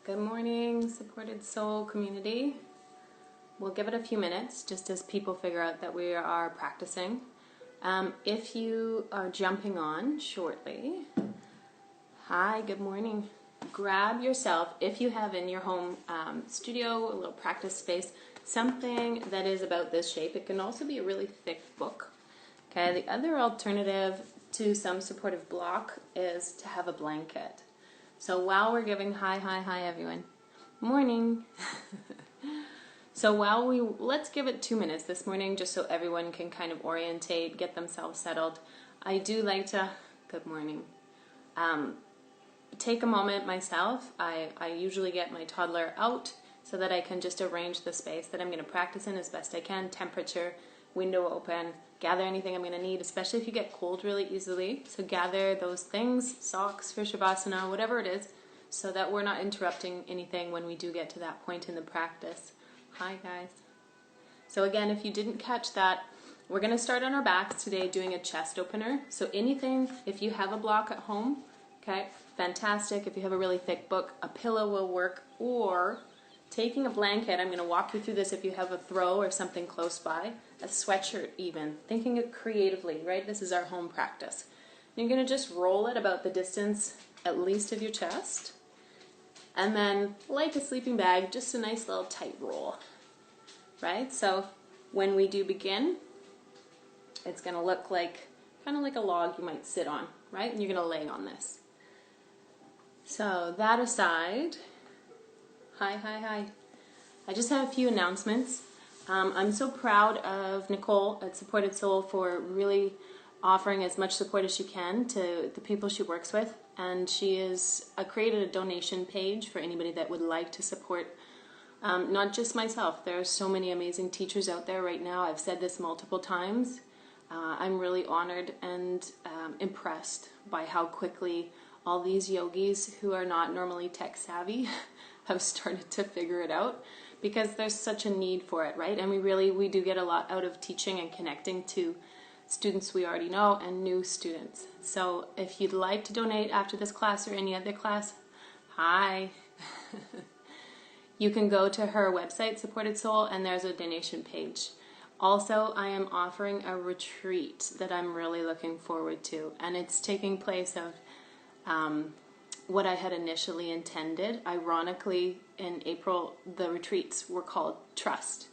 Good morning, Supported Soul community. We'll give it a few minutes just as people figure out that we are practicing. If you are jumping on shortly, hi, good morning. Grab yourself, if you have in your home studio, a little practice space, something that is about this shape. It can also be a really thick book. Okay, the other alternative to some supportive block is to have a blanket. So while we're giving hi everyone, morning. So let's give it 2 minutes this morning just so everyone can kind of orientate, get themselves settled. I do like to, good morning, take a moment myself. I usually get my toddler out so that I can just arrange the space that I'm going to practice in as best I can, temperature, window open, gather anything I'm going to need, especially if you get cold really easily. So gather those things, socks for Shavasana, whatever it is, so that we're not interrupting anything when we do get to that point in the practice. Hi guys. So again, if you didn't catch that, we're going to start on our backs today doing a chest opener. So anything, if you have a block at home, okay, fantastic. If you have a really thick book, a pillow will work, or taking a blanket. I'm going to walk you through this if you have a throw or something close by, a sweatshirt even, thinking it creatively, right? This is our home practice. You're going to just roll it about the distance at least of your chest, and then like a sleeping bag, just a nice little tight roll, right? So when we do begin, it's going to look like kind of like a log you might sit on, right? And you're going to lay on this. So that aside, hi. I just have a few announcements. I'm so proud of Nicole at Supported Soul for really offering as much support as she can to the people she works with. And she has created a donation page for anybody that would like to support, not just myself. There are so many amazing teachers out there right now. I've said this multiple times. I'm really honored and impressed by how quickly all these yogis who are not normally tech savvy have started to figure it out, because there's such a need for it, right? And we do get a lot out of teaching and connecting to students we already know and new students. So if you'd like to donate after this class or any other class, hi. You can go to her website, Supported Soul, and there's a donation page. Also, I am offering a retreat that I'm really looking forward to, and it's taking place of what I had initially intended. Ironically, in April, the retreats were called Trust.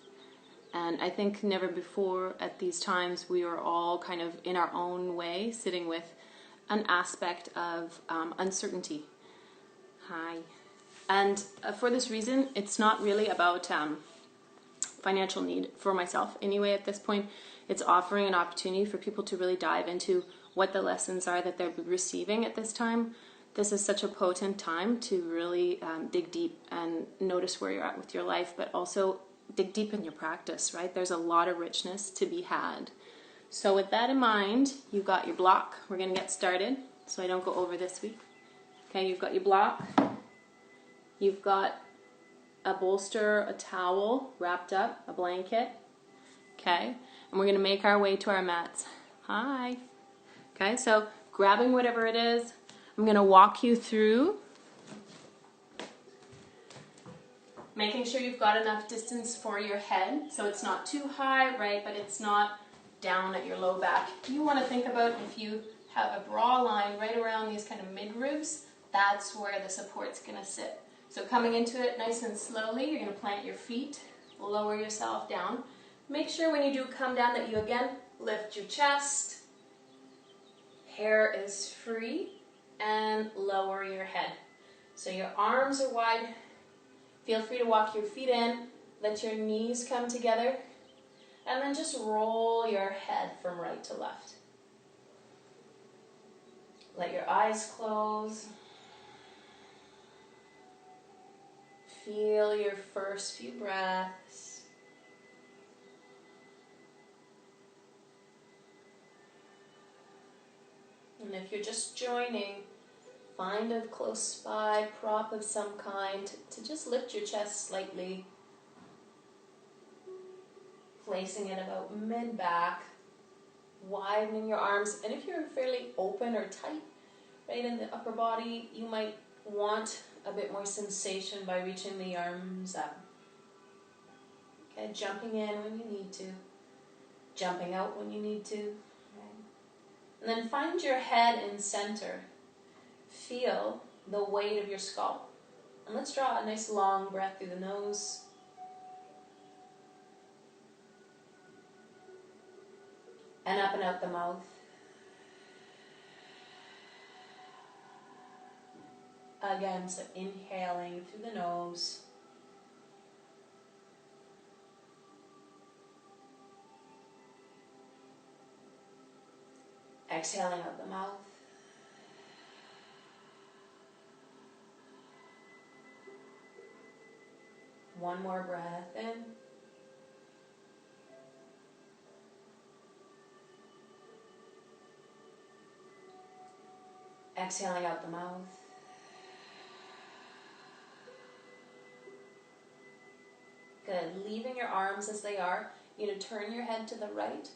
And I think never before at these times we were all kind of in our own way sitting with an aspect of uncertainty. Hi. And for this reason, it's not really about financial need for myself anyway at this point. It's offering an opportunity for people to really dive into what the lessons are that they're receiving at this time. This is such a potent time to really dig deep and notice where you're at with your life, but also dig deep in your practice, right? There's a lot of richness to be had. So with that in mind, you've got your block. We're going to get started so I don't go over this week. Okay, you've got your block. You've got a bolster, a towel wrapped up, a blanket. Okay, and we're going to make our way to our mats. Hi. Okay, so grabbing whatever it is, I'm going to walk you through making sure you've got enough distance for your head so it's not too high, right, but it's not down at your low back. You want to think about if you have a bra line right around these kind of mid-ribs, that's where the support's going to sit. So coming into it nice and slowly, you're going to plant your feet, lower yourself down. Make sure when you do come down that you again lift your chest, hair is free, and lower your head. So your arms are wide. Feel free to walk your feet in, let your knees come together, and then just roll your head from right to left. Let your eyes close. Feel your first few breaths. And if you're just joining, find a close by prop of some kind to just lift your chest slightly, placing it about mid-back, widening your arms. And if you're fairly open or tight, right in the upper body, you might want a bit more sensation by reaching the arms up. Okay, jumping in when you need to, jumping out when you need to. Okay. And then find your head in center. Feel the weight of your skull. And let's draw a nice long breath through the nose. And up and out the mouth. Again, so inhaling through the nose. Exhaling out the mouth. One more breath in. Exhaling out the mouth. Good. Leaving your arms as they are. You're going to turn your head to the right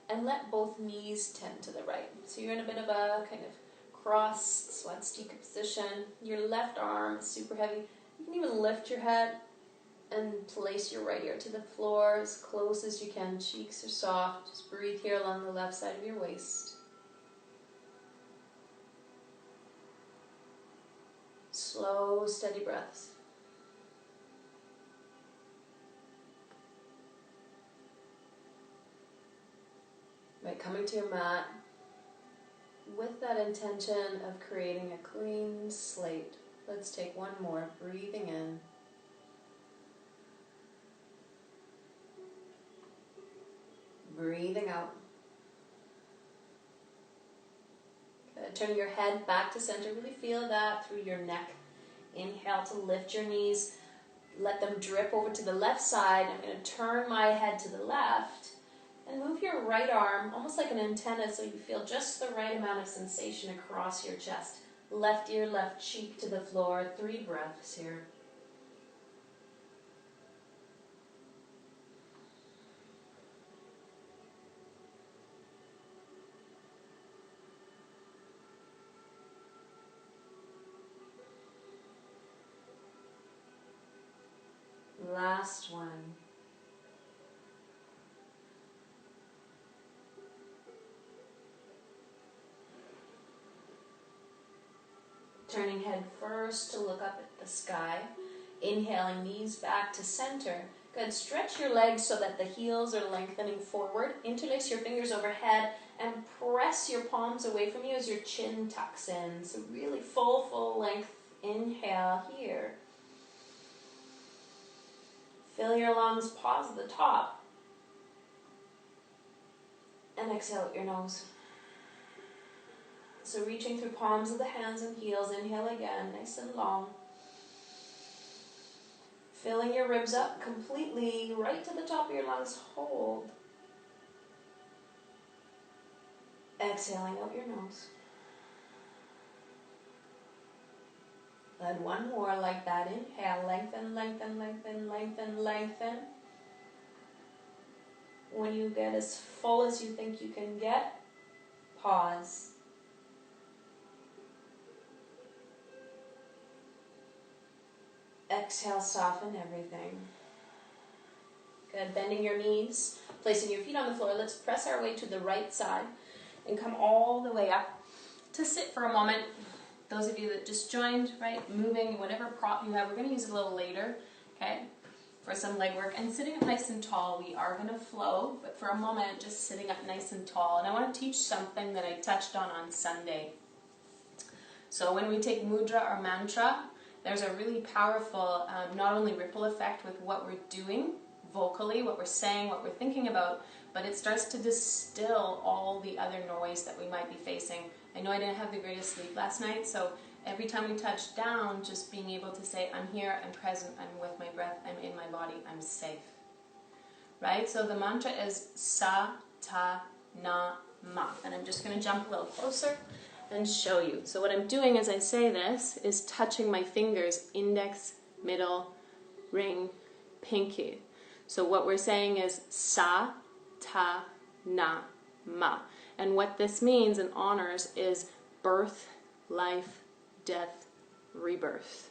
and let both knees tend to the right. So you're in a bit of a kind of cross swastika position. Your left arm is super heavy. You can even lift your head and place your right ear to the floor as close as you can. Cheeks are soft. Just breathe here along the left side of your waist. Slow, steady breaths. Right, coming to your mat with that intention of creating a clean slate. Let's take one more. Breathing in. Breathing out. Good. Turn your head back to center. Really feel that through your neck. Inhale to lift your knees. Let them drip over to the left side. I'm going to turn my head to the left. And move your right arm, almost like an antenna, so you feel just the right amount of sensation across your chest. Left ear, left cheek to the floor. 3 breaths here. Last one. Turning head first to look up at the sky. Inhaling, knees back to center. Good. Stretch your legs so that the heels are lengthening forward. Interlace your fingers overhead and press your palms away from you as your chin tucks in. So really full length inhale here. Fill your lungs, pause at the top. And exhale out your nose. So reaching through palms of the hands and heels, inhale again, nice and long. Filling your ribs up completely, right to the top of your lungs, hold. Exhaling out your nose. And one more like that, inhale, lengthen, lengthen, lengthen, lengthen, lengthen. When you get as full as you think you can get, pause. Exhale, soften everything. Good, bending your knees, placing your feet on the floor. Let's press our way to the right side and come all the way up to sit for a moment. Those of you that just joined, right, moving, whatever prop you have, we're going to use it a little later, okay, for some leg work. And sitting up nice and tall, we are going to flow, but for a moment, just sitting up nice and tall. And I want to teach something that I touched on Sunday. So when we take mudra or mantra, there's a really powerful, not only ripple effect with what we're doing vocally, what we're saying, what we're thinking about, but it starts to distill all the other noise that we might be facing. I know I didn't have the greatest sleep last night, so every time we touch down, just being able to say, I'm here, I'm present, I'm with my breath, I'm in my body, I'm safe. Right? So the mantra is Sa, Ta, Na, Ma. And I'm just going to jump a little closer and show you. So what I'm doing as I say this is touching my fingers, index, middle, ring, pinky. So what we're saying is Sa, Ta, Na, Ma. And what this means and honors is birth, life, death, rebirth.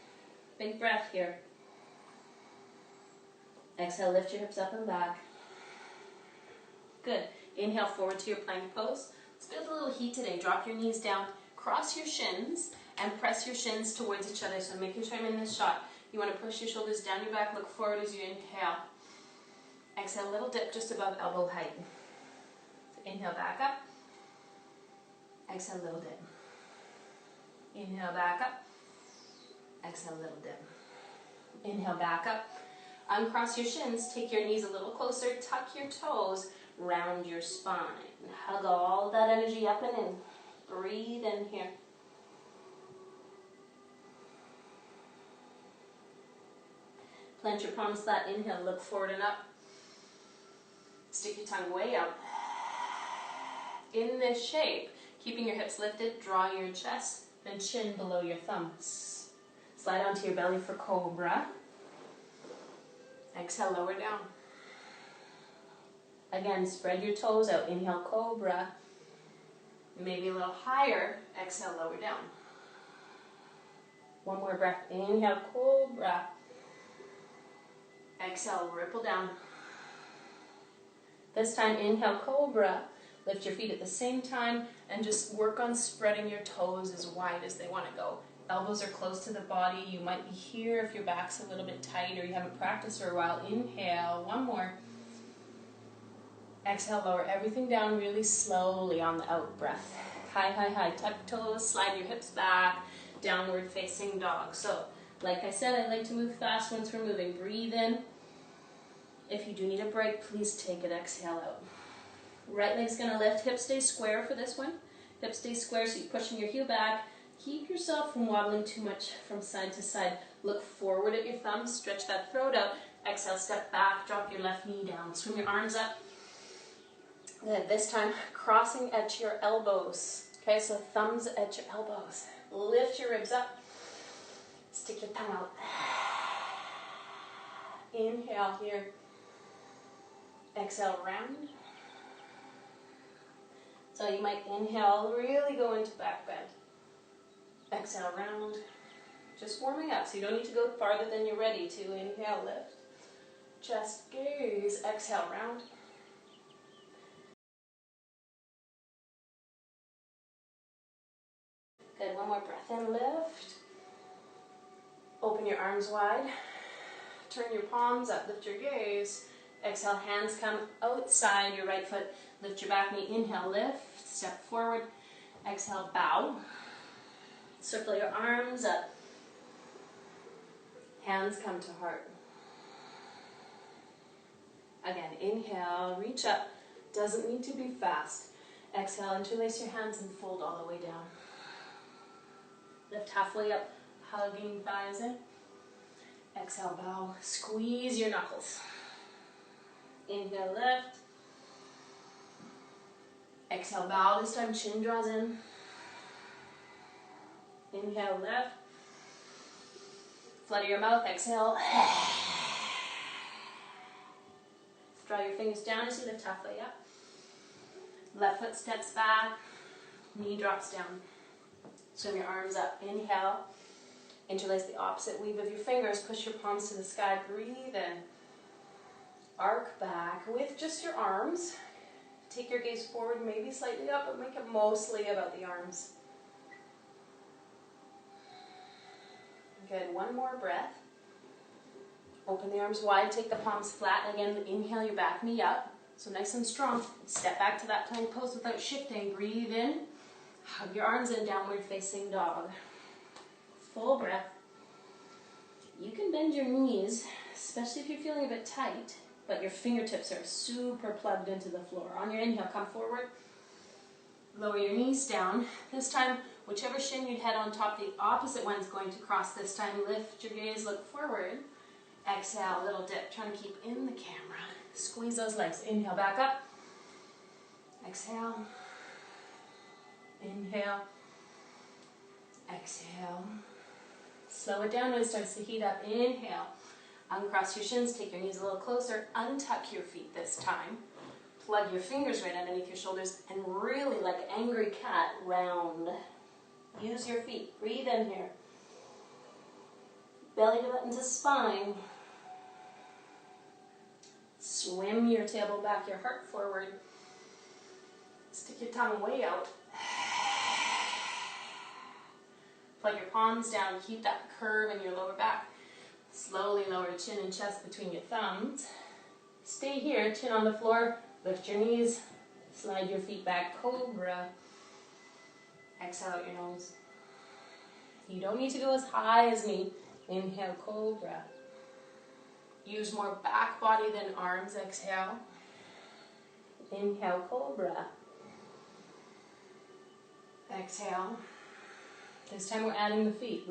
Big breath here. Exhale, lift your hips up and back. Good. Inhale, forward to your plank pose. Let's build a little heat today. Drop your knees down, cross your shins, and press your shins towards each other. So making sure I'm in this shot. You want to push your shoulders down your back, look forward as you inhale. Exhale, a little dip just above elbow height. So inhale, back up. Exhale, a little dip. Inhale, back up. Exhale, a little dip. Inhale, back up. Uncross your shins, take your knees a little closer, tuck your toes, round your spine. Hug all that energy up and in. Breathe in here. Plant your palms flat, inhale, look forward and up. Stick your tongue way out. In this shape, keeping your hips lifted, draw your chest, then chin below your thumbs. Slide onto your belly for cobra. Exhale, lower down. Again, spread your toes out. Inhale, cobra. Maybe a little higher. Exhale, lower down. One more breath. Inhale, cobra. Exhale, ripple down. This time, inhale, cobra. Lift your feet at the same time and just work on spreading your toes as wide as they want to go. Elbows are close to the body. You might be here if your back's a little bit tight or you haven't practiced for a while. Inhale, one more. Exhale, lower everything down really slowly on the out breath. High, high, high. Tuck toes, slide your hips back. Downward facing dog. So, like I said, I like to move fast once we're moving. Breathe in. If you do need a break, please take it. Exhale out. Right leg's going to lift. Hips stay square for this one. Hips stay square, so you're pushing your heel back. Keep yourself from wobbling too much from side to side. Look forward at your thumbs. Stretch that throat out. Exhale, step back. Drop your left knee down. Swing your arms up. Good. This time, crossing at your elbows. Okay, so thumbs at your elbows. Lift your ribs up. Stick your tongue out. Inhale here. Exhale, round. So you might inhale, really go into back bend. Exhale, round. Just warming up, so you don't need to go farther than you're ready to. Inhale, lift. Chest gaze. Exhale, round. Good, one more breath in, lift. Open your arms wide. Turn your palms up, lift your gaze. Exhale, hands come outside your right foot. Lift your back knee, inhale, lift. Step forward. Exhale, bow. Circle your arms up. Hands come to heart. Again, inhale, reach up. Doesn't need to be fast. Exhale, interlace your hands and fold all the way down. Lift halfway up, hugging thighs in. Exhale, bow. Squeeze your knuckles. Inhale, lift. Exhale, bow. This time, chin draws in. Inhale, lift. Flutter your mouth. Exhale. Draw your fingers down as you lift halfway up. Left foot steps back. Knee drops down. Swim your arms up. Inhale. Interlace the opposite weave of your fingers. Push your palms to the sky. Breathe in. Arc back with just your arms. Take your gaze forward, maybe slightly up, but make it mostly about the arms. Good, one more breath. Open the arms wide, take the palms flat. Again, inhale your back knee up. So nice and strong. Step back to that plank pose without shifting. Breathe in. Hug your arms in, downward facing dog. Full breath. You can bend your knees, especially if you're feeling a bit tight, but your fingertips are super plugged into the floor. On your inhale, come forward. Lower your knees down. This time, whichever shin you'd head on top, the opposite one's going to cross this time. Lift your gaze, look forward. Exhale, little dip. Trying to keep in the camera. Squeeze those legs. Inhale, back up. Exhale. Inhale. Exhale. Slow it down when it starts to heat up. Inhale. Uncross your shins, take your knees a little closer, untuck your feet this time. Plug your fingers right underneath your shoulders and really, like angry cat, round. Use your feet. Breathe in here. belly button to spine. Swim your tailbone back, your heart forward. Stick your tongue way out. Plug your palms down, keep that curve in your lower back. Slowly lower chin and chest between your thumbs. Stay here, chin on the floor, lift your knees, slide your feet back, cobra. Exhale out your nose. You don't need to go as high as me. Inhale, cobra. Use more back body than arms, exhale. Inhale, cobra. Exhale. This time we're adding the feet.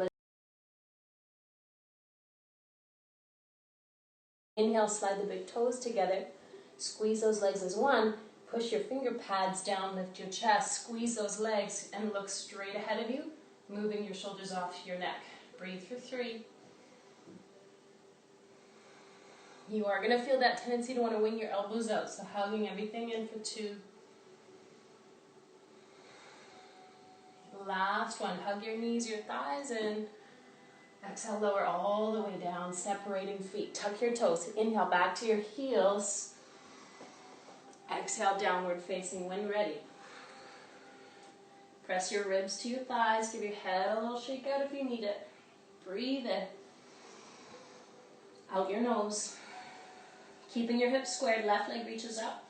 Inhale, slide the big toes together. Squeeze those legs as one. Push your finger pads down, lift your chest, squeeze those legs, and look straight ahead of you, moving your shoulders off your neck. Breathe for 3. You are going to feel that tendency to want to wing your elbows out, so hugging everything in for 2. Last one, hug your knees, your thighs in. Exhale, lower all the way down, separating feet. Tuck your toes. Inhale, back to your heels. Exhale, downward facing when ready. Press your ribs to your thighs. Give your head a little shake out if you need it. Breathe in. Out your nose. Keeping your hips squared, left leg reaches up.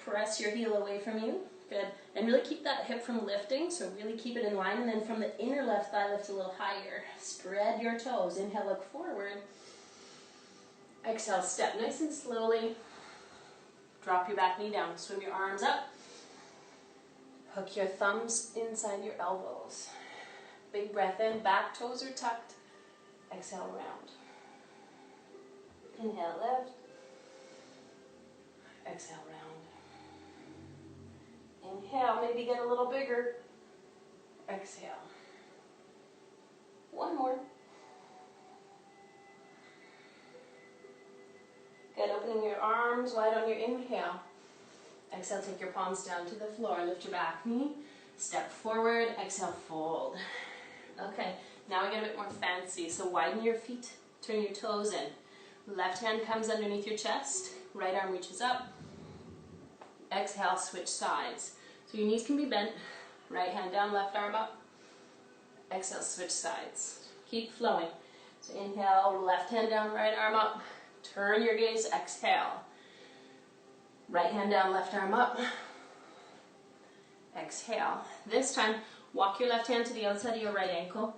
Press your heel away from you. Good. And really keep that hip from lifting, so really keep it in line. And then from the inner left thigh, lift a little higher. Spread your toes. Inhale, look forward. Exhale, step nice and slowly. Drop your back knee down. Swim your arms up. Hook your thumbs inside your elbows. Big breath in. Back toes are tucked. Exhale, round. Inhale, lift. Exhale, round. Inhale, maybe get a little bigger. Exhale. One more. Good, opening your arms wide on your inhale. Exhale, take your palms down to the floor. Lift your back knee. Step forward. Exhale, fold. Okay, now we get a bit more fancy. So widen your feet. Turn your toes in. Left hand comes underneath your chest. Right arm reaches up. Exhale, switch sides. So your knees can be bent. Right hand down, left arm up. Exhale, switch sides. Keep flowing. So inhale, left hand down, right arm up. Turn your gaze, exhale. Right hand down, left arm up. Exhale. This time, walk your left hand to the outside of your right ankle.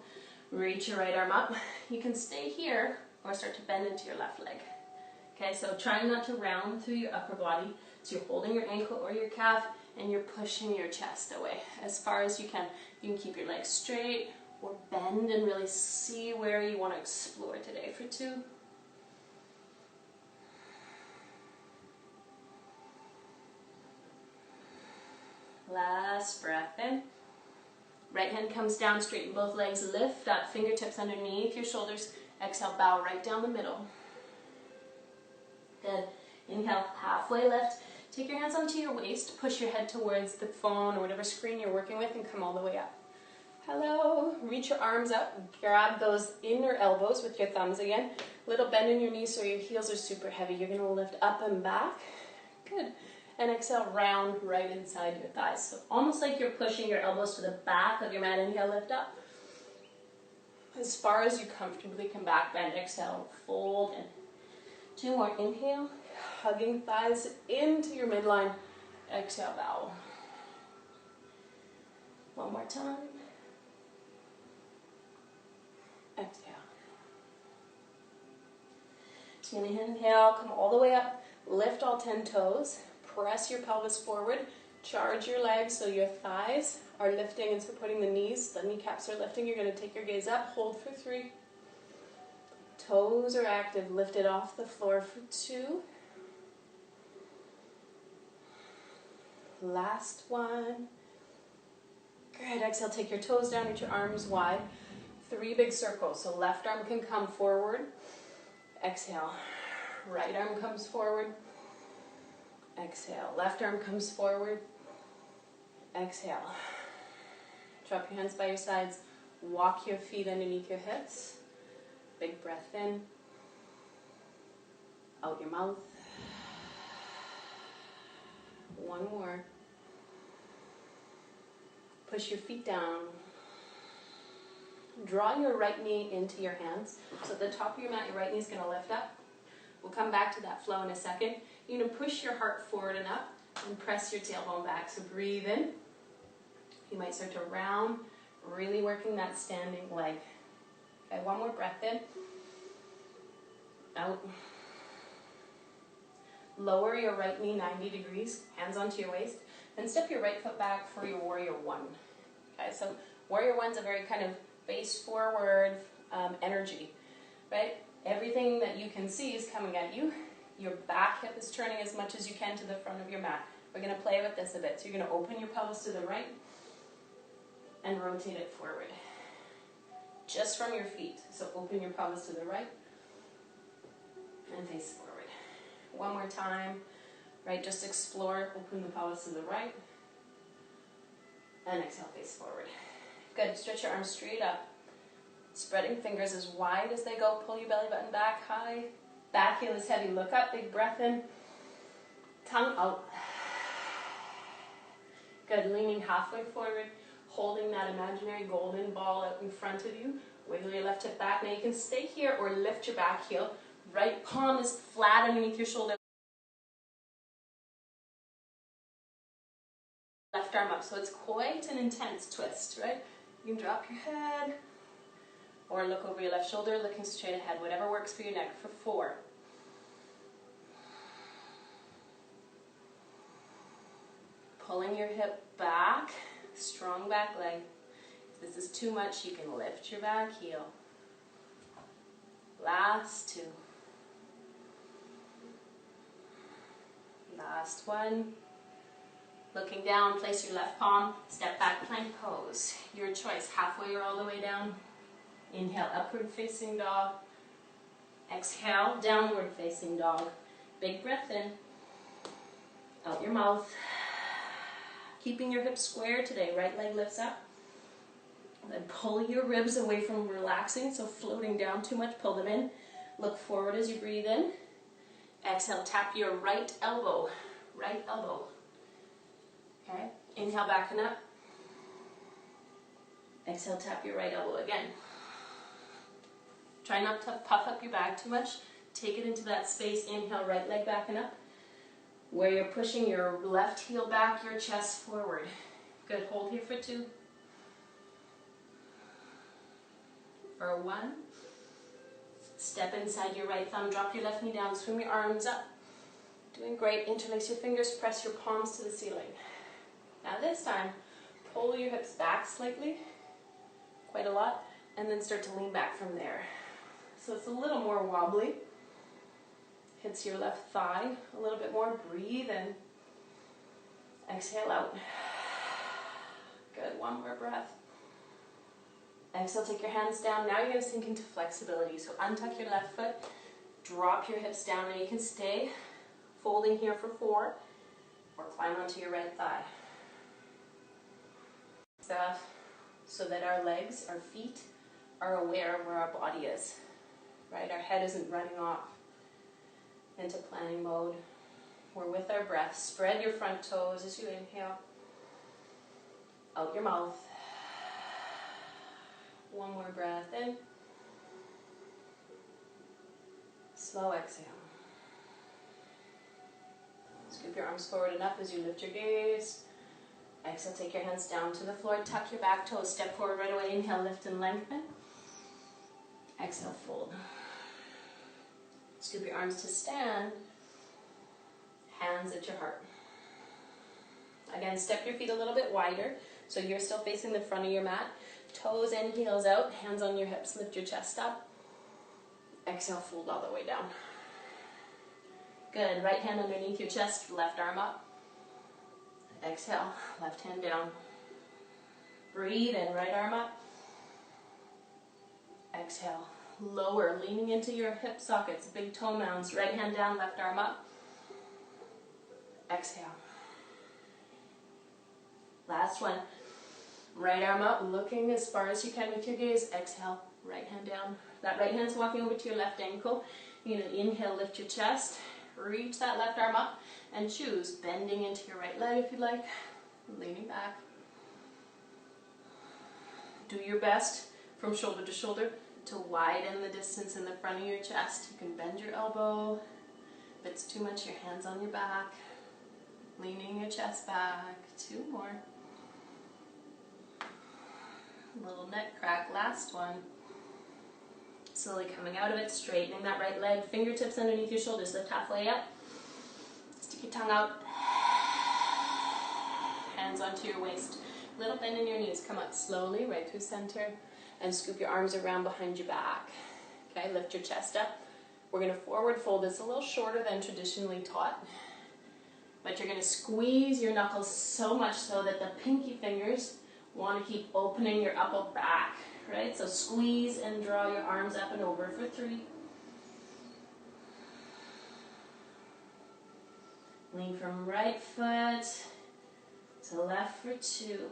Reach your right arm up. You can stay here or start to bend into your left leg. Okay, so try not to round through your upper body. So you're holding your ankle or your calf and you're pushing your chest away as far as you can. You can keep your legs straight or bend and really see where you want to explore today for 2. Last breath in. Right hand comes down, straighten both legs, lift up, fingertips underneath your shoulders. Exhale, bow right down the middle. Good. Inhale, halfway lift. Take your hands onto your waist, push your head towards the phone or whatever screen you're working with and come all the way up. Hello. Reach your arms up, grab those inner elbows with your thumbs again. Little bend in your knees so your heels are super heavy. You're going to lift up and back. Good. And exhale, round right inside your thighs. So almost like you're pushing your elbows to the back of your mat. Inhale, lift up. As far as you comfortably can back bend. Exhale, fold in. 2 more. Inhale, hugging thighs into your midline. Exhale, bow. One more time. Exhale. So you're going to inhale, come all the way up, lift all 10 toes. Press your pelvis forward, charge your legs so your thighs are lifting and supporting the knees. The kneecaps are lifting. You're going to take your gaze up, hold for 3. Toes are active, lift it off the floor for 2. Last one. Good, exhale, take your toes down, reach your arms wide. 3 big circles, so left arm can come forward. Exhale, right arm comes forward. Exhale. Left arm comes forward. Exhale. Drop your hands by your sides. Walk your feet underneath your hips. Big breath in. Out your mouth. One more. Push your feet down. Draw your right knee into your hands. So at the top of your mat, your right knee is going to lift up. We'll come back to that flow in a second. You're going to push your heart forward and up and press your tailbone back. So breathe in. You might start to round, really working that standing leg. Okay, one more breath in. Out. Lower your right knee 90 degrees, hands onto your waist. Then step your right foot back for your warrior one. Okay, so warrior one's a very kind of face forward energy, right? Everything that you can see is coming at you. Your back hip is turning as much as you can to the front of your mat. We're going to play with this a bit. So you're going to open your pelvis to the right and rotate it forward. Just from your feet. So open your pelvis to the right and face forward. One more time, right? Just explore, open the pelvis to the right and exhale, face forward. Good, stretch your arms straight up. Spreading fingers as wide as they go. Pull your belly button back high. Back heel is heavy. Look up, big breath in. Tongue out. Good, leaning halfway forward. Holding that imaginary golden ball out in front of you. Wiggle your left hip back. Now you can stay here or lift your back heel. Right palm is flat underneath your shoulder. Left arm up. So it's quite an intense twist, right? You can drop your head or look over your left shoulder, looking straight ahead. Whatever works for your neck for 4. Pulling your hip back, strong back leg. If this is too much, you can lift your back heel. Last 2. Last one. Looking down, place your left palm, step back, plank pose. Your choice, halfway or all the way down. Inhale, upward facing dog. Exhale, downward facing dog. Big breath in. Out your mouth. Keeping your hips square today. Right leg lifts up. Then pull your ribs away from relaxing, so floating down too much, pull them in. Look forward as you breathe in. Exhale, tap your right elbow. Right elbow. Okay, inhale, back and up. Exhale, tap your right elbow again. Try not to puff up your back too much. Take it into that space. Inhale, right leg back and up. Where you're pushing your left heel back, your chest forward. Good, hold here for 2. For 1. Step inside your right thumb, drop your left knee down, swing your arms up. Doing great, interlace your fingers, press your palms to the ceiling. Now this time, pull your hips back slightly, quite a lot, and then start to lean back from there. So it's a little more wobbly. Hits your left thigh a little bit more. Breathe in. Exhale out. Good, one more breath. Exhale, take your hands down. Now you're going to sink into flexibility. So untuck your left foot, drop your hips down, and you can stay folding here for 4, or climb onto your right thigh. Stuff so that our legs, our feet are aware of where our body is, right? Our head isn't running off into planning mode. We're with our breath. Spread your front toes as you inhale. Out your mouth. One more breath in. Slow exhale. Scoop your arms forward and up as you lift your gaze. Exhale, take your hands down to the floor. Tuck your back toes. Step forward right away. Inhale, lift and lengthen. Exhale, fold. Scoop your arms to stand. Hands at your heart. Again, step your feet a little bit wider so you're still facing the front of your mat. Toes in, heels out, hands on your hips. Lift your chest up. Exhale, fold all the way down. Good. Right hand underneath your chest, left arm up. Exhale, left hand down. Breathe in, right arm up. Exhale, lower, leaning into your hip sockets, big toe mounds. Right hand down, left arm up. Exhale. Last one. Right arm up, looking as far as you can with your gaze. Exhale, Right hand down. That right hand's walking over to your left ankle. You're going to inhale, lift your chest, reach that left arm up, and choose bending into your right leg if you'd like, leaning back. Do your best from shoulder to shoulder to widen the distance in the front of your chest. You can bend your elbow. If it's too much, your hands on your back. Leaning your chest back. 2 more. Little neck crack, last one. Slowly coming out of it, straightening that right leg, fingertips underneath your shoulders, lift halfway up. Stick your tongue out. Hands onto your waist. Little bend in your knees, come up slowly, right through center, and scoop your arms around behind your back. Okay, lift your chest up. We're going to forward fold. It's a little shorter than traditionally taught, but you're going to squeeze your knuckles so much so that the pinky fingers want to keep opening your upper back, right? So squeeze and draw your arms up and over for 3. Lean from right foot to left for 2.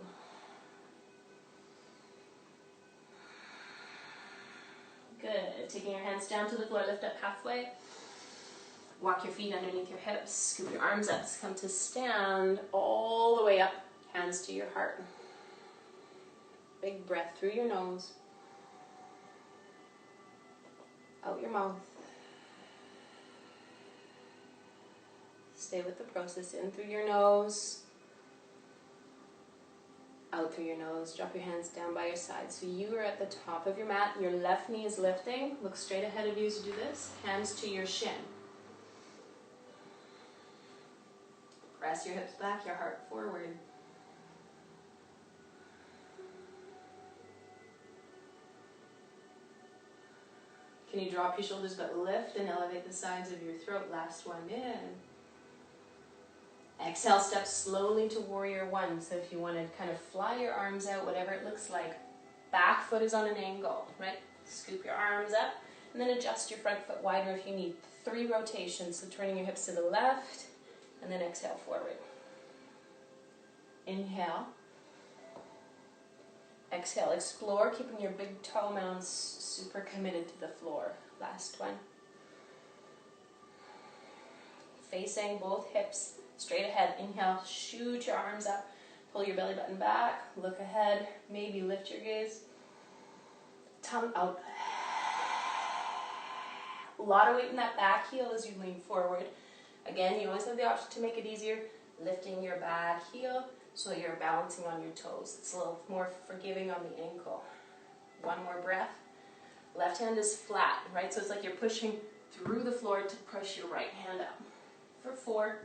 Good. Taking your hands down to the floor, lift up halfway. Walk your feet underneath your hips. Scoop your arms up. Come to stand all the way up. Hands to your heart. Big breath through your nose. Out your mouth. Stay with the process. In through your nose. Out through your nose. Drop your hands down by your side. So you are at the top of your mat. Your left knee is lifting. Look straight ahead of you as you do this. Hands to your shin. Press your hips back, your heart forward. Can you drop your shoulders but lift and elevate the sides of your throat? Last one in. Exhale, step slowly to warrior 1. So if you want to kind of fly your arms out, whatever it looks like, back foot is on an angle, right? Scoop your arms up and then adjust your front foot wider if you need. 3 rotations, so turning your hips to the left and then exhale forward. Inhale. Exhale, explore, keeping your big toe mounds super committed to the floor. Last one. Facing both hips straight ahead. Inhale, shoot your arms up, pull your belly button back, look ahead, maybe lift your gaze. Tongue out. A lot of weight in that back heel as you lean forward. Again, you always have the option to make it easier, lifting your back heel so you're balancing on your toes. It's a little more forgiving on the ankle. 1 more breath. Left hand is flat, right? So it's like you're pushing through the floor to push your right hand up. For 4.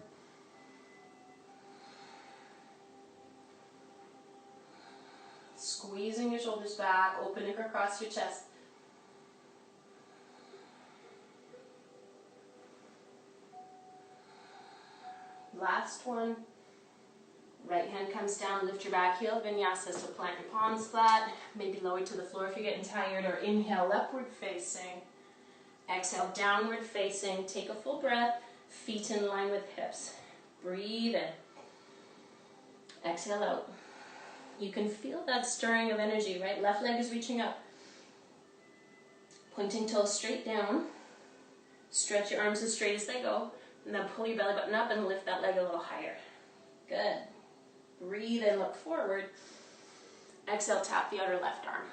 Squeezing your shoulders back, opening across your chest. Last one. Right hand comes down, lift your back heel, vinyasa, so plant your palms flat, maybe lower to the floor if you're getting tired, or inhale, upward facing. Exhale, downward facing. Take a full breath, feet in line with hips. Breathe in. Exhale out. You can feel that stirring of energy, right? Left leg is reaching up. Pointing toes straight down. Stretch your arms as straight as they go, and then pull your belly button up and lift that leg a little higher. Good. Breathe in, look forward. Exhale, tap the outer left arm.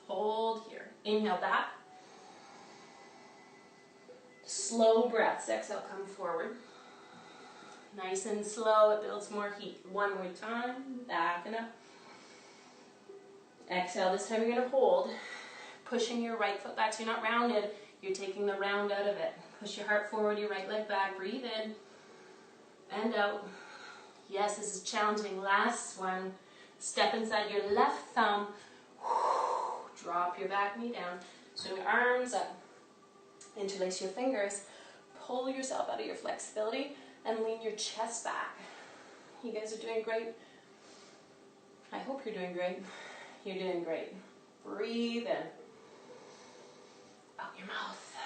Hold here. Inhale back. Slow breaths. Exhale, come forward. Nice and slow, it builds more heat. 1 more time, back and up. Exhale, this time you're going to hold. Pushing your right foot back so you're not rounded. You're taking the round out of it. Push your heart forward, your right leg back. Breathe in and out. Yes, this is challenging. Last one. Step inside your left thumb. Drop your back knee down. Swing your arms up. Interlace your fingers. Pull yourself out of your flexibility and lean your chest back. You guys are doing great. I hope you're doing great. You're doing great. Breathe in. Out your mouth.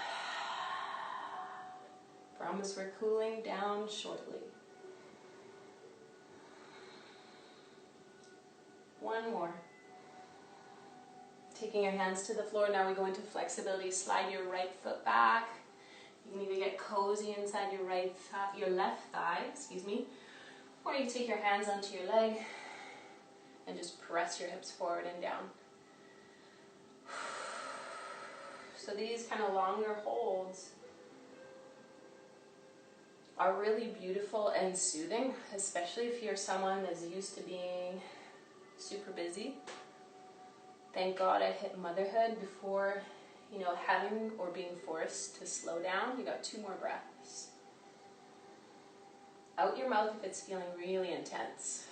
Promise we're cooling down shortly. 1 more. Taking taking your hands to the floor. Now we go into flexibility. Slide your right foot back. You can either get cozy inside your left thigh, or you can take your hands onto your leg and just press your hips forward and down. So these kind of longer holds are really beautiful and soothing, especially if you're someone that's used to being super busy. Thank God I hit motherhood before, having or being forced to slow down. You got 2 more breaths. Out your mouth if it's feeling really intense.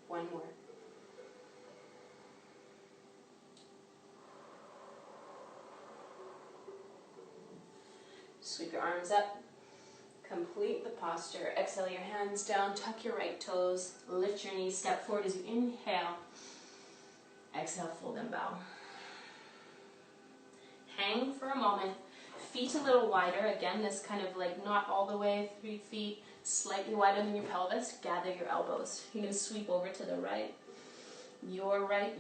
1 more. Sweep your arms up. Complete the posture. Exhale your hands down. Tuck your right toes. Lift your knees. Step forward as you inhale. Exhale, fold and bow. Hang for a moment. Feet a little wider. Again, this kind of like not all the way 3 feet. Slightly wider than your pelvis. Gather your elbows. You can sweep over to the right. Your right.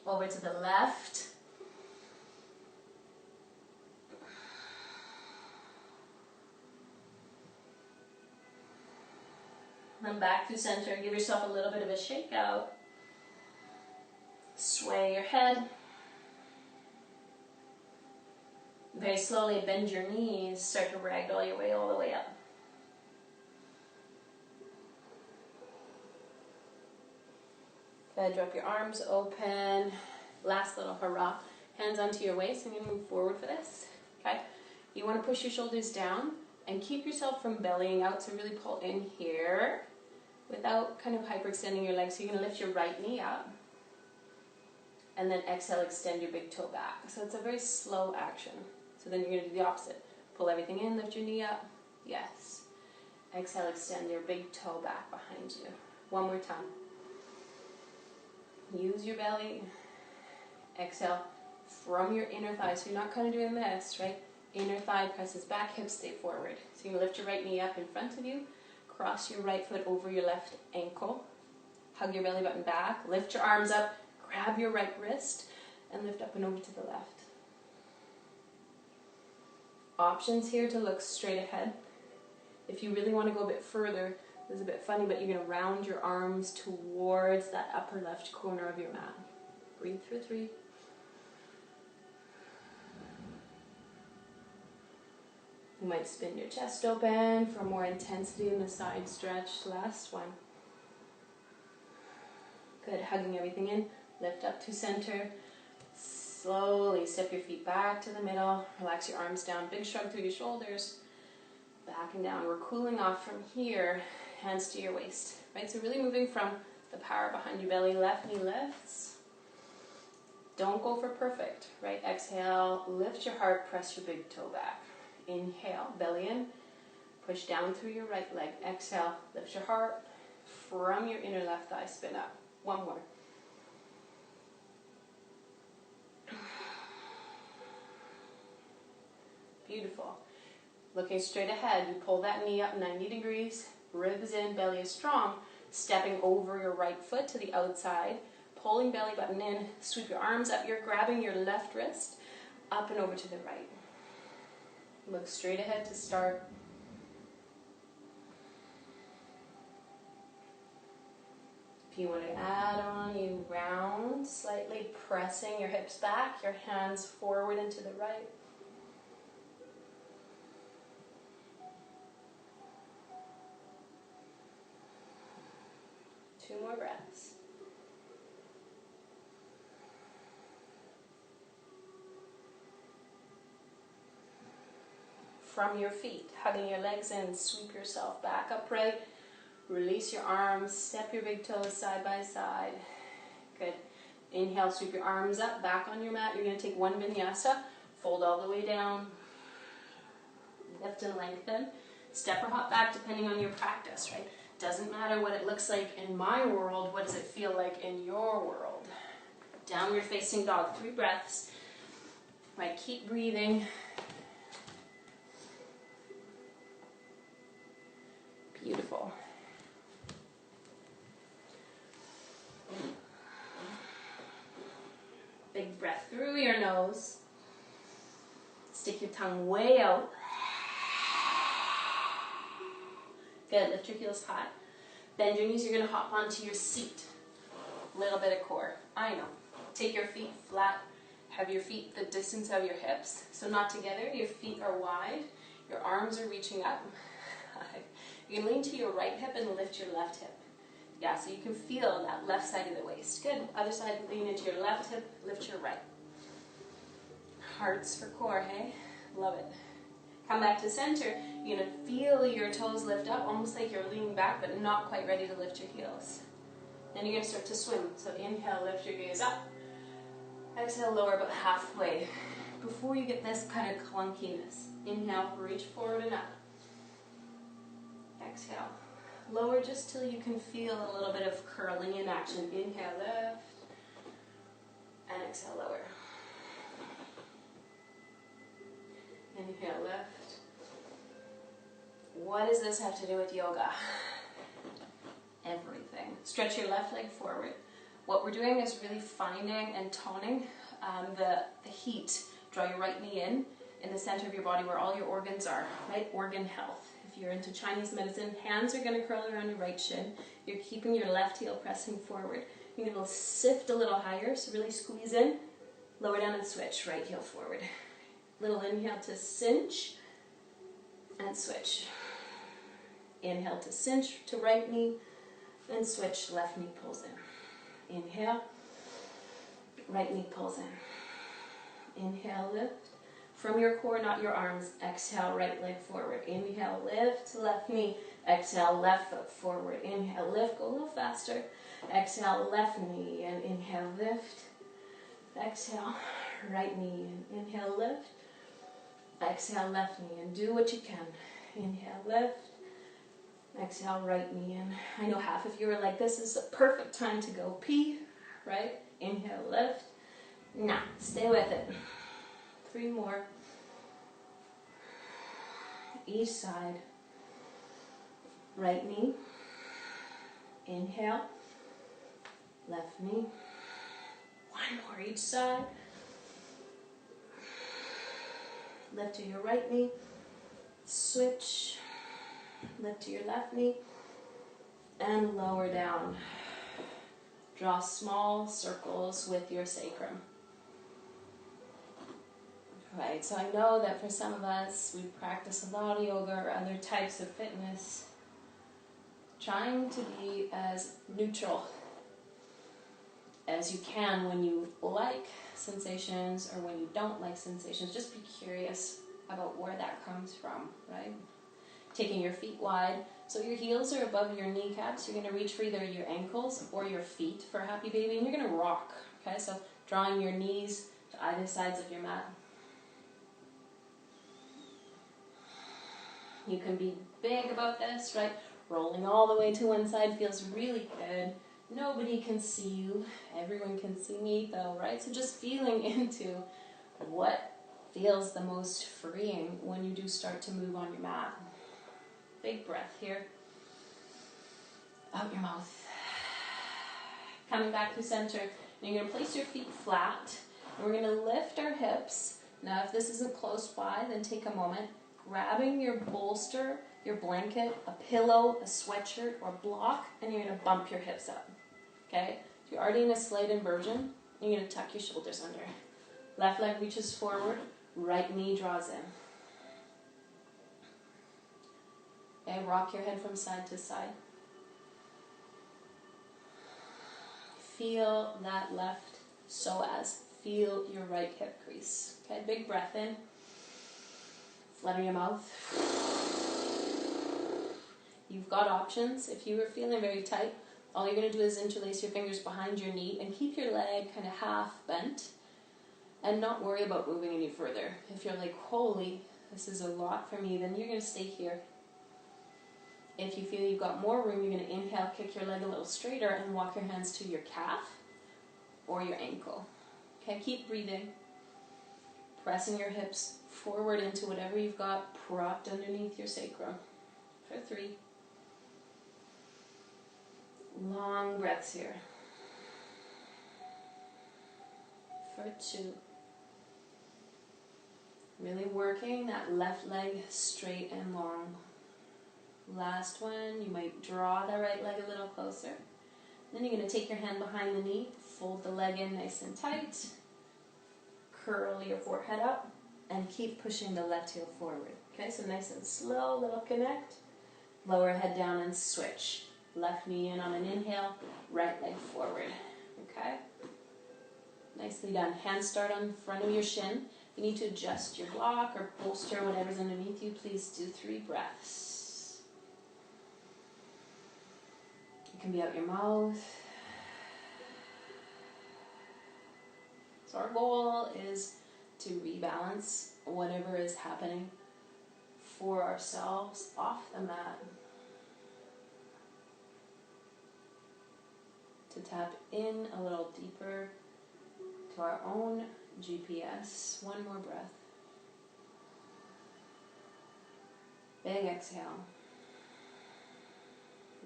Over to the left. Then back to center. Give yourself a little bit of a shake out. Sway your head. Very slowly bend your knees. Start to ragdoll your way all the way up. Good. Drop your arms open. Last little hurrah. Hands onto your waist. I'm going to move forward for this. Okay. You want to push your shoulders down and keep yourself from bellying out. So really pull in here without kind of hyperextending your legs. So you're going to lift your right knee up. And then exhale, extend your big toe back. So it's a very slow action. So then you're going to do the opposite. Pull everything in, lift your knee up. Yes. Exhale, extend your big toe back behind you. 1 more time. Use your belly. Exhale from your inner thigh. So you're not kind of doing this, right? Inner thigh presses back, hips stay forward. So you lift your right knee up in front of you. Cross your right foot over your left ankle. Hug your belly button back. Lift your arms up. Grab your right wrist and lift up and over to the left. Options here to look straight ahead. If you really want to go a bit further, this is a bit funny, but you're going to round your arms towards that upper left corner of your mat. Breathe for 3. You might spin your chest open for more intensity in the side stretch. Last one. Good. Hugging everything in. Lift up to center. Slowly step your feet back to the middle. Relax your arms down. Big shrug through your shoulders. Back and down. We're cooling off from here. Hands to your waist. Right? So really moving from the power behind your belly. Left knee lifts. Don't go for perfect. Right? Exhale. Lift your heart. Press your big toe back. Inhale. Belly in. Push down through your right leg. Exhale. Lift your heart. From your inner left thigh. Spin up. 1 more. Beautiful. Looking straight ahead, you pull that knee up 90 degrees, ribs in, belly is strong, stepping over your right foot to the outside, pulling belly button in, sweep your arms up, you're grabbing your left wrist, up and over to the right. Look straight ahead to start. If you want to add on, you round, slightly pressing your hips back, your hands forward and to the right. Two more breaths. From your feet, hugging your legs in, sweep yourself back upright. Release your arms, step your big toes side by side. Good. Inhale, sweep your arms up, back on your mat. You're going to take 1 vinyasa, fold all the way down, lift and lengthen. Step or hop back depending on your practice, right? Doesn't matter what it looks like in my world, what does it feel like in your world? Downward facing dog, 3 breaths. Right, keep breathing. Beautiful. breath through your nose. Stick your tongue way out. Good, lift your heels high. Bend your knees, you're going to hop onto your seat. Little bit of core, I know. Take your feet flat, have your feet the distance of your hips. So not together, your feet are wide, your arms are reaching up. You can lean to your right hip and lift your left hip. Yeah, so you can feel that left side of the waist. Good, other side, lean into your left hip, lift your right. Hearts for core, hey? Love it. Come back to center. You're going to feel your toes lift up, almost like you're leaning back, but not quite ready to lift your heels. Then you're going to start to swim. So inhale, lift your gaze up. Exhale, lower about halfway. Before you get this kind of clunkiness, inhale, reach forward and up. Exhale. Lower just till you can feel a little bit of curling in action. Inhale, lift. And exhale, lower. Inhale, lift. What does this have to do with yoga? Everything. Stretch your left leg forward. What we're doing is really finding and toning the heat. Draw your right knee in the center of your body where all your organs are, right? Organ health. If you're into Chinese medicine, hands are going to curl around your right shin. You're keeping your left heel pressing forward. You're going to sift a little higher, so really squeeze in, lower down and switch, right heel forward. Little inhale to cinch and switch. Inhale to cinch to right knee and switch, left knee pulls in. Inhale, right knee pulls in. Inhale, lift. From your core, not your arms. Exhale, right leg forward. Inhale, lift, left knee. Exhale, left foot forward. Inhale, lift, go a little faster. Exhale, left knee, and inhale, lift. Exhale, right knee, and inhale, lift. Exhale, left knee, and do what you can. Inhale, lift. Exhale, right knee in. I know half of you are like, this is a perfect time to go pee, right? Inhale, lift. Nah, stay with it. 3 more. Each side. Right knee. Inhale. Left knee. 1 more each side. Lift to your right knee. Switch. Lift to your left knee. And lower down. Draw small circles with your sacrum. Right, so I know that for some of us, we practice a lot of yoga or other types of fitness, trying to be as neutral as you can when you like sensations or when you don't like sensations. Just be curious about where that comes from, right? Taking your feet wide, so your heels are above your kneecaps. You're going to reach for either your ankles or your feet for Happy Baby, and you're going to rock, okay? So drawing your knees to either sides of your mat. You can be big about this, right? Rolling all the way to one side feels really good. Nobody can see you. Everyone can see me though, right? So just feeling into what feels the most freeing when you do start to move on your mat. Big breath here. Out your mouth. Coming back to center. And you're going to place your feet flat. And we're going to lift our hips. Now if this isn't close by, then take a moment. Grabbing your bolster, your blanket, a pillow, a sweatshirt, or block, and you're going to bump your hips up. Okay? If you're already in a slight inversion, you're going to tuck your shoulders under. Left leg reaches forward, right knee draws in. Okay, rock your head from side to side. Feel that left psoas. Feel your right hip crease. Okay, big breath in. Flutter your mouth. You've got options. If you were feeling very tight, all you're going to do is interlace your fingers behind your knee and keep your leg kind of half bent and not worry about moving any further. If you're like, holy, this is a lot for me, then you're going to stay here. If you feel you've got more room, you're going to inhale, kick your leg a little straighter and walk your hands to your calf or your ankle. Okay, keep breathing. Pressing your hips forward into whatever you've got propped underneath your sacrum. For 3. Long breaths here. for 2. Really working that left leg straight and long. Last one, you might draw the right leg a little closer. Then you're going to take your hand behind the knee, fold the leg in nice and tight, curl your forehead up, and keep pushing the left heel forward. Okay, so nice and slow, little connect. Lower head down and switch. Left knee in on an inhale, right leg forward. Okay? Nicely done. Hands start on front of your shin. If you need to adjust your block or bolster whatever's underneath you, please do 3 breaths. You can be out your mouth. So our goal is to rebalance whatever is happening for ourselves off the mat. To tap in a little deeper to our own GPS. One more breath. Big exhale.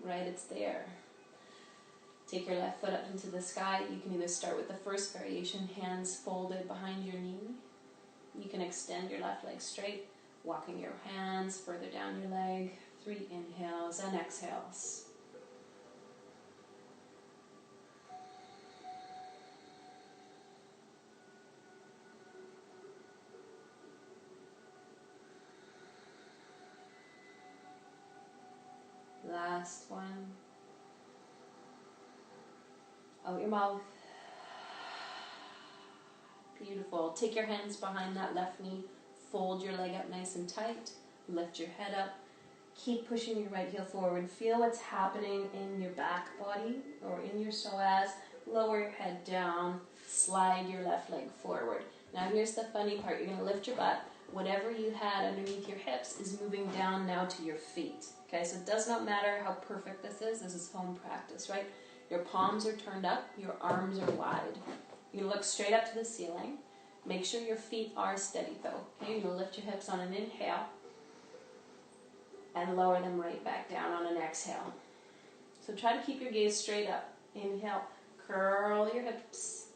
Right, it's there. Take your left foot up into the sky. You can either start with the first variation, hands folded behind your knee. You can extend your left leg straight, walking your hands further down your leg. 3 inhales and exhales. Last one. Out your mouth. Beautiful. Take your hands behind that left knee. Fold your leg up nice and tight. Lift your head up. Keep pushing your right heel forward. Feel what's happening in your back body or in your psoas. Lower your head down. Slide your left leg forward. Now here's the funny part. You're going to lift your butt. Whatever you had underneath your hips is moving down now to your feet. Okay, so it does not matter how perfect this is. This is home practice, right? Your palms are turned up. Your arms are wide. You're going to look straight up to the ceiling. Make sure your feet are steady though. Okay, you're going to lift your hips on an inhale and lower them right back down on an exhale. So try to keep your gaze straight up. Inhale, curl your hips.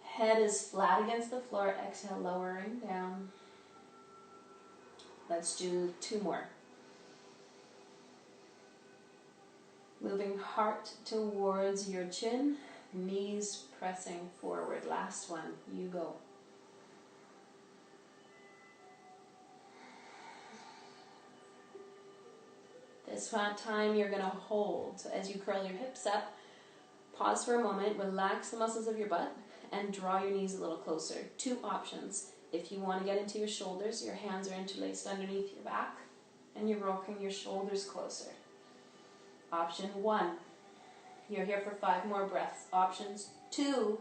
Head is flat against the floor. Exhale, lowering down. Let's do 2 more. Moving heart towards your chin, knees pressing forward. Last one, you go. This time you're going to hold. So as you curl your hips up, pause for a moment, relax the muscles of your butt, and draw your knees a little closer. 2 options. If you want to get into your shoulders, your hands are interlaced underneath your back, and you're rocking your shoulders closer. Option 1, you're here for 5 more breaths. Options 2,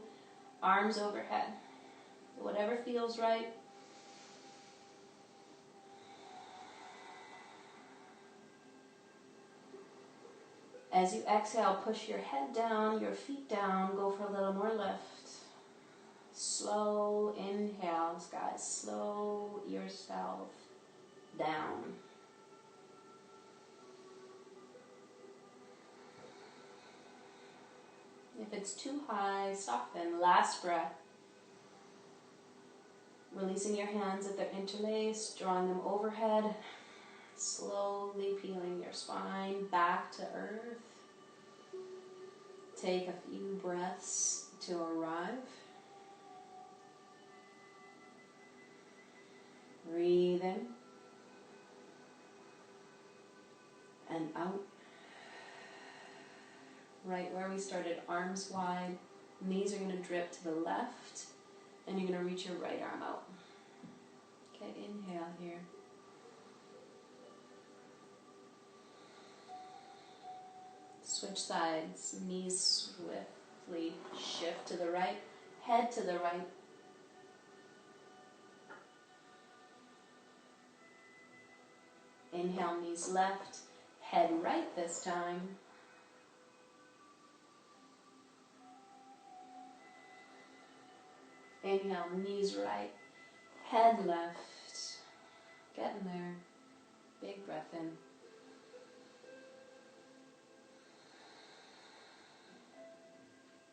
arms overhead. Whatever feels right. As you exhale, push your head down, your feet down, go for a little more lift. Slow inhales, guys. Slow yourself down. If it's too high, soften. Last breath. Releasing your hands if they're interlaced, drawing them overhead. Slowly peeling your spine back to earth. Take a few breaths to arrive. Breathe in and out. Right where we started, arms wide. Knees are going to drip to the left, and you're going to reach your right arm out. Okay, inhale here. Switch sides. Knees swiftly shift to the right, head to the right. Inhale, knees left, head right this time. Inhale, knees right, head left. Getting there. Big breath in.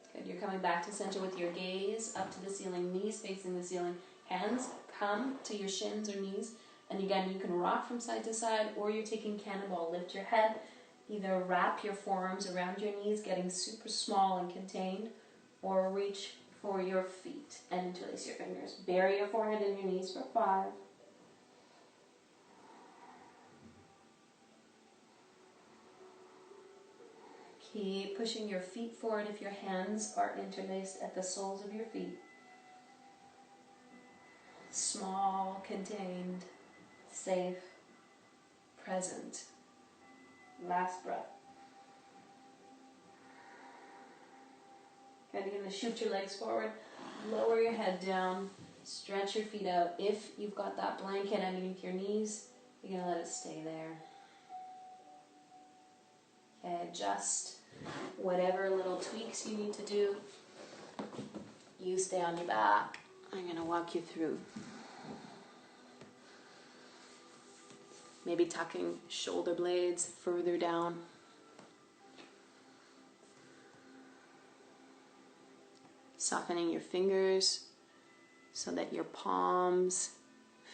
Okay, Good. You're coming back to center with your gaze up to the ceiling, knees facing the ceiling, hands come to your shins or knees. And again, you can rock from side to side, or you're taking cannonball. Lift your head, either wrap your forearms around your knees, getting super small and contained, or reach for your feet and interlace your fingers. Bury your forehead in your knees for 5. Keep pushing your feet forward if your hands are interlaced at the soles of your feet. Small, contained, safe, present. Last breath. Good. You're going to shoot your legs forward, lower your head down, stretch your feet out. If you've got that blanket underneath your knees, you're going to let it stay there. Okay, adjust whatever little tweaks you need to do. You stay on your back. I'm going to walk you through. Maybe tucking shoulder blades further down. Softening your fingers so that your palms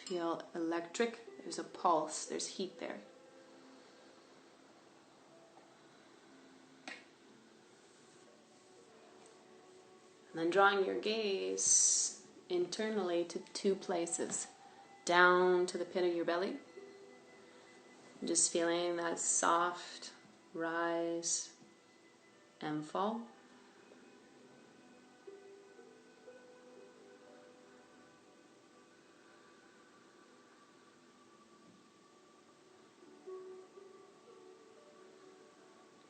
feel electric. There's a pulse, there's heat there. And then drawing your gaze internally to 2 places. Down to the pit of your belly. Just feeling that soft rise and fall.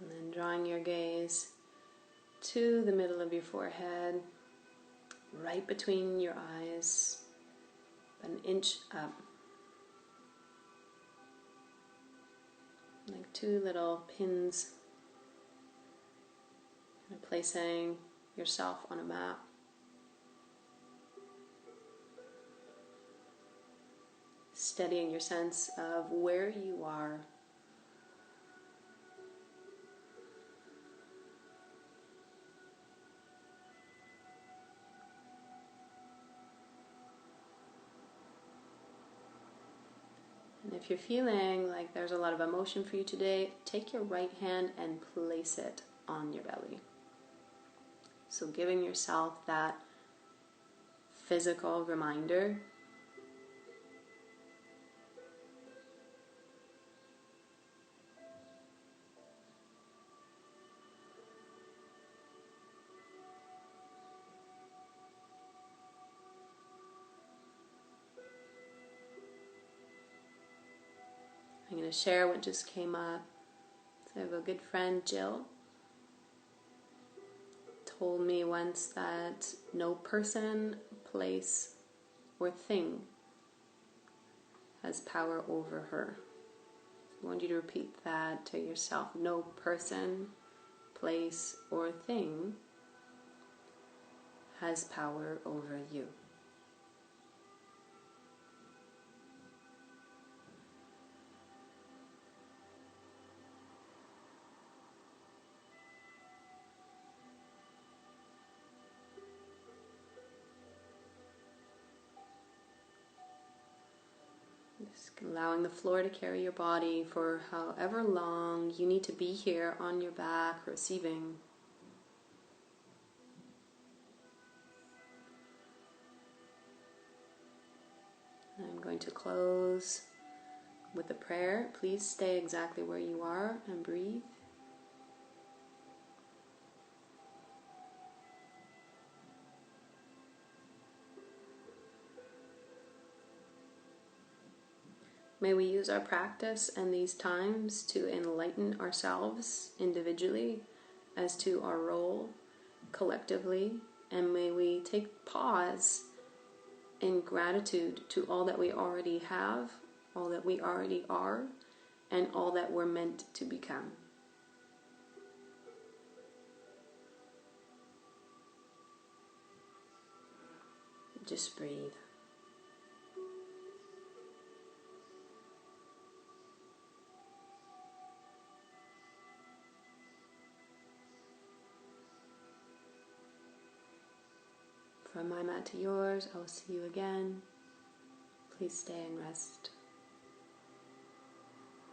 And then drawing your gaze to the middle of your forehead, right between your eyes, an inch up. Like 2 little pins, and placing yourself on a map. Steadying your sense of where you are. And if you're feeling like there's a lot of emotion for you today, take your right hand and place it on your belly. So giving yourself that physical reminder. I'm going to share what just came up. So I have a good friend, Jill, told me once that no person, place, or thing has power over her. I want you to repeat that to yourself. No person, place, or thing has power over you. Just allowing the floor to carry your body for however long you need to be here on your back, receiving. I'm going to close with a prayer. Please stay exactly where you are and breathe. May we use our practice and these times to enlighten ourselves individually as to our role collectively, and may we take pause in gratitude to all that we already have, all that we already are, and all that we're meant to become. Just breathe. From my mat to yours, I will see you again. Please stay and rest.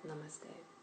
Namaste.